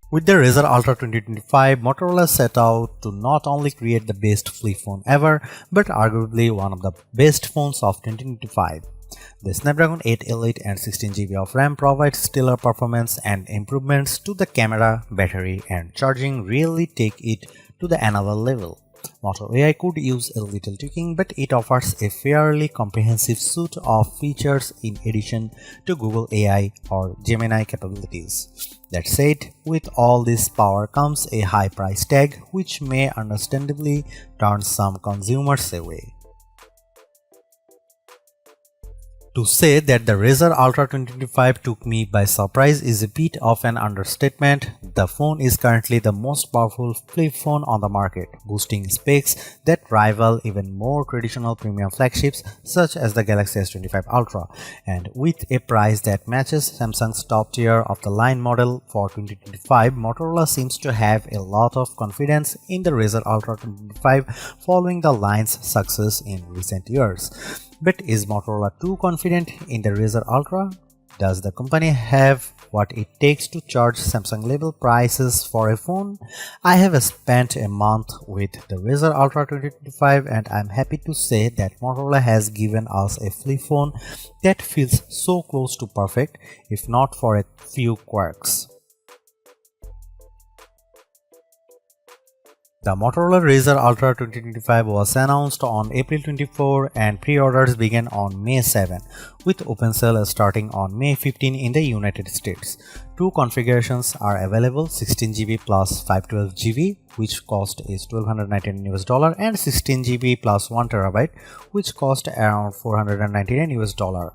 With the Razr Ultra 2025, Motorola set out to not only create the best flip phone ever, but arguably one of the best phones of 2025. The Snapdragon 8 Elite and 16GB of RAM provide stellar performance, and improvements to the camera, battery, and charging really take it to the another level. Moto AI could use a little tweaking, but it offers a fairly comprehensive suite of features in addition to Google AI or Gemini capabilities. That said, with all this power comes a high price tag, which may understandably turn some consumers away. To say that the Razr Ultra 2025 took me by surprise is a bit of an understatement. The phone is currently the most powerful flip phone on the market, boasting specs that rival even more traditional premium flagships such as the Galaxy S25 Ultra, and with a price that matches Samsung's top tier of the line model for 2025, Motorola seems to have a lot of confidence in the Razr Ultra 2025 following the line's success in recent years. But is Motorola too confident in the Razr Ultra? Does the company have what it takes to charge Samsung level prices for a phone? I have spent a month with the Razr Ultra 2025 and I'm happy to say that Motorola has given us a flip phone that feels so close to perfect, if not for a few quirks. The Motorola Razr Ultra 2025 was announced on April 24 and pre-orders began on May 7, with open sale starting on May 15 in the United States. Two configurations are available: 16GB plus 512GB, which cost is $1,299 and 16GB plus 1TB, which cost around $499.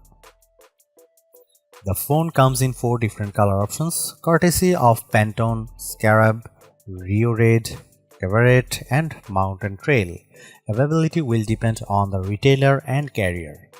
The phone comes in 4 different color options, courtesy of Pantone, Scarab, Rio Red, Everett, and Mountain Trail. Availability will depend on the retailer and carrier.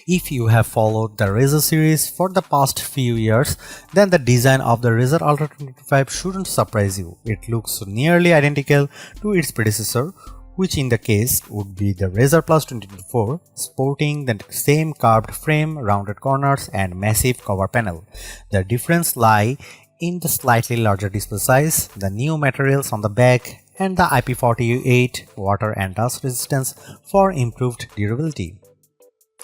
If you have followed the Razr series for the past few years, then the design of the Razr Ultra 2025 shouldn't surprise you. It looks nearly identical to its predecessor, which in the case would be the Razr Plus 2024, sporting the same curved frame, rounded corners, and massive cover panel. The difference lies in the slightly larger display size, the new materials on the back, and the IP48 water and dust resistance for improved durability.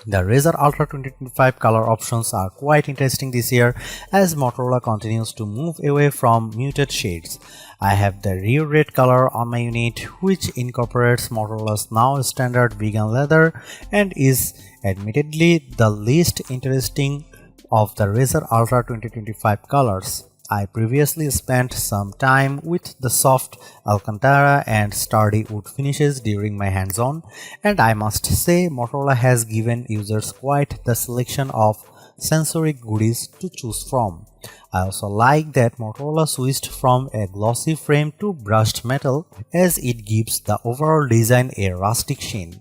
The Razr Ultra 2025 color options are quite interesting this year as Motorola continues to move away from muted shades. I have the Rio Red color on my unit, which incorporates Motorola's now standard vegan leather and is admittedly the least interesting of the Razr Ultra 2025 colors. I previously spent some time with the soft Alcantara and sturdy wood finishes during my hands-on, and I must say Motorola has given users quite the selection of sensory goodies to choose from. I also like that Motorola switched from a glossy frame to brushed metal, as it gives the overall design a rustic sheen.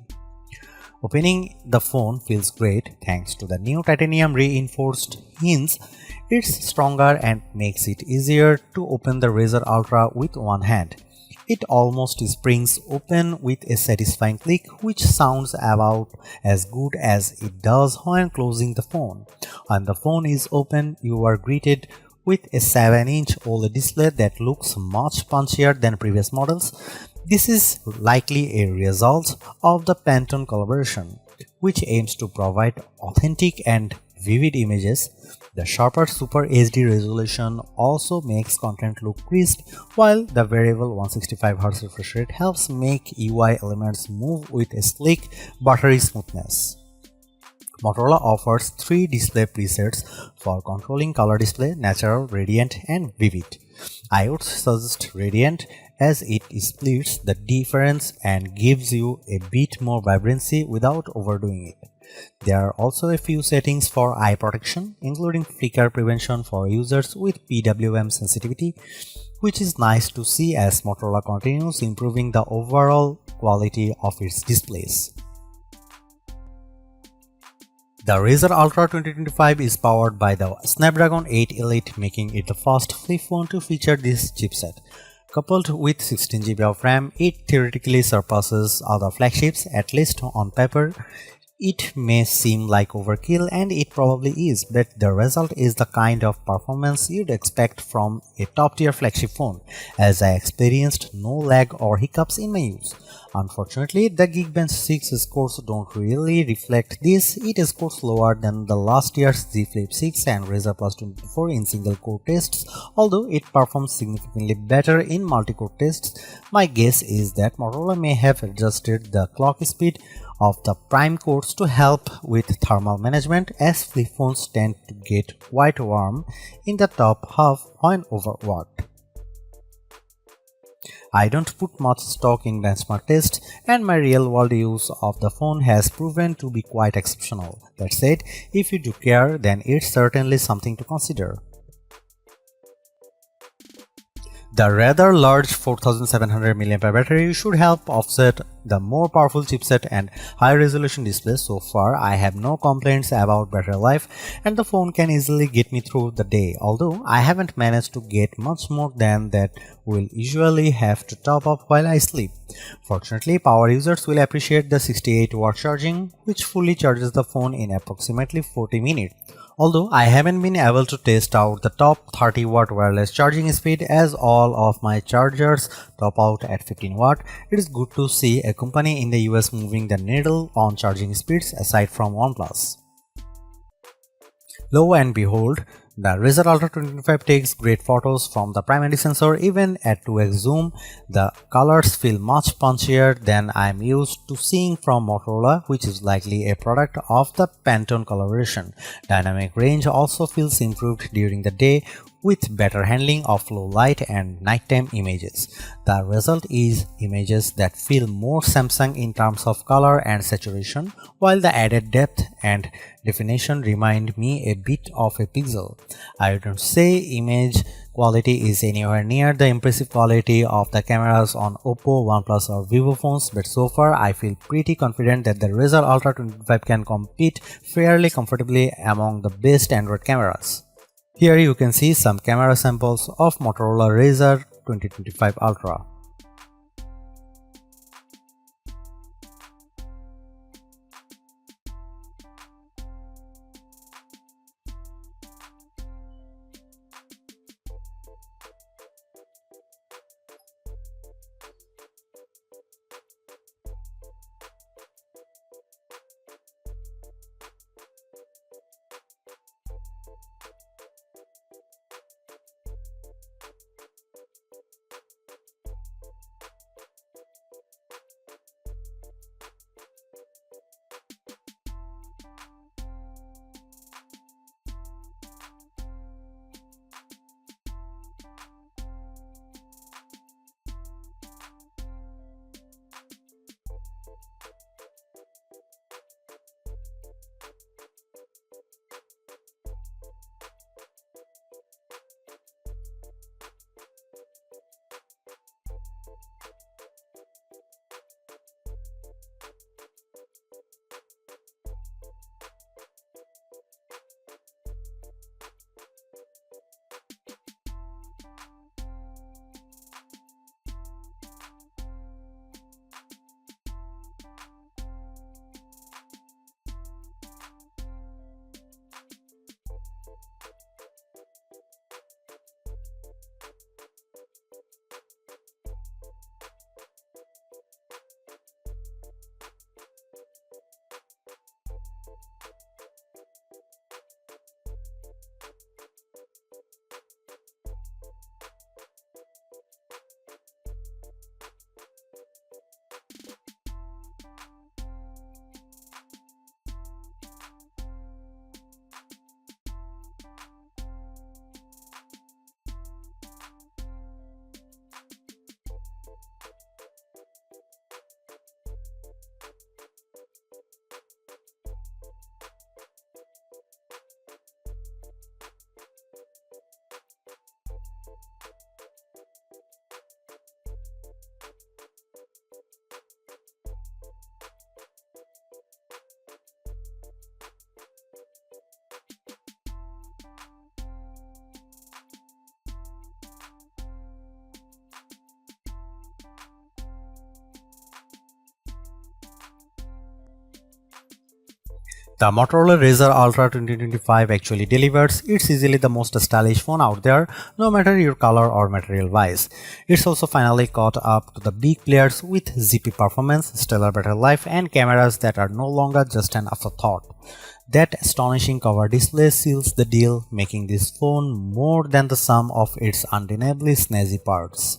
Opening the phone feels great thanks to the new titanium reinforced hinge. It's stronger and makes it easier to open the Razr Ultra with one hand. It almost springs open with a satisfying click, which sounds about as good as it does when closing the phone. When the phone is open, you are greeted with a 7-inch OLED display that looks much punchier than previous models. This is likely a result of the Pantone collaboration, which aims to provide authentic and vivid images. The sharper Super HD resolution also makes content look crisp, while the variable 165Hz refresh rate helps make UI elements move with a sleek, buttery smoothness. Motorola offers 3 display presets for controlling color display: natural, radiant, and vivid. I would suggest radiant as it splits the difference and gives you a bit more vibrancy without overdoing it. There are also a few settings for eye protection, including flicker prevention for users with PWM sensitivity, which is nice to see as Motorola continues improving the overall quality of its displays. The Razr Ultra 2025 is powered by the Snapdragon 8 Elite, making it the first flip phone to feature this chipset. Coupled with 16GB of RAM, it theoretically surpasses other flagships, at least on paper. It may seem like overkill, and it probably is, but the result is the kind of performance you'd expect from a top-tier flagship phone, as I experienced no lag or hiccups in my use. Unfortunately, the Geekbench 6 scores don't really reflect this. It scores lower than the last year's Z Flip 6 and Razr Plus 24 in single-core tests, although it performs significantly better in multi-core tests. My guess is that Motorola may have adjusted the clock speed of the prime cores to help with thermal management, as flip phones tend to get quite warm in the top half when overworked. I don't put much stock in benchmark tests, and my real-world use of the phone has proven to be quite exceptional. That said, if you do care, then it's certainly something to consider. The rather large 4700 mAh battery should help offset the more powerful chipset and high-resolution display. So far, I have no complaints about battery life, and the phone can easily get me through the day, although I haven't managed to get much more than that. Will usually have to top up while I sleep. Fortunately, power users will appreciate the 68-watt charging, which fully charges the phone in approximately 40 minutes. Although I haven't been able to test out the top 30-watt wireless charging speed, as all of my chargers top out at 15 watt, it is good to see a company in the US moving the needle on charging speeds aside from OnePlus. Lo and behold, the Razr Ultra 25 takes great photos from the primary sensor. Even at 2x zoom, the colors feel much punchier than I'm used to seeing from Motorola, which is likely a product of the Pantone collaboration. Dynamic range also feels improved during the day, with better handling of low light and nighttime images. The result is images that feel more Samsung in terms of color and saturation, while the added depth and definition remind me a bit of a Pixel. I don't say image quality is anywhere near the impressive quality of the cameras on Oppo, OnePlus or Vivo phones, but so far I feel pretty confident that the Razr Ultra 25 can compete fairly comfortably among the best Android cameras. Here you can see some camera samples of Motorola Razr 2025 Ultra. The Motorola Razr Ultra 2025 actually delivers. It's easily the most stylish phone out there, no matter your color or material wise. It's also finally caught up to the big players with zippy performance, stellar battery life, and cameras that are no longer just an afterthought. That astonishing cover display seals the deal, making this phone more than the sum of its undeniably snazzy parts.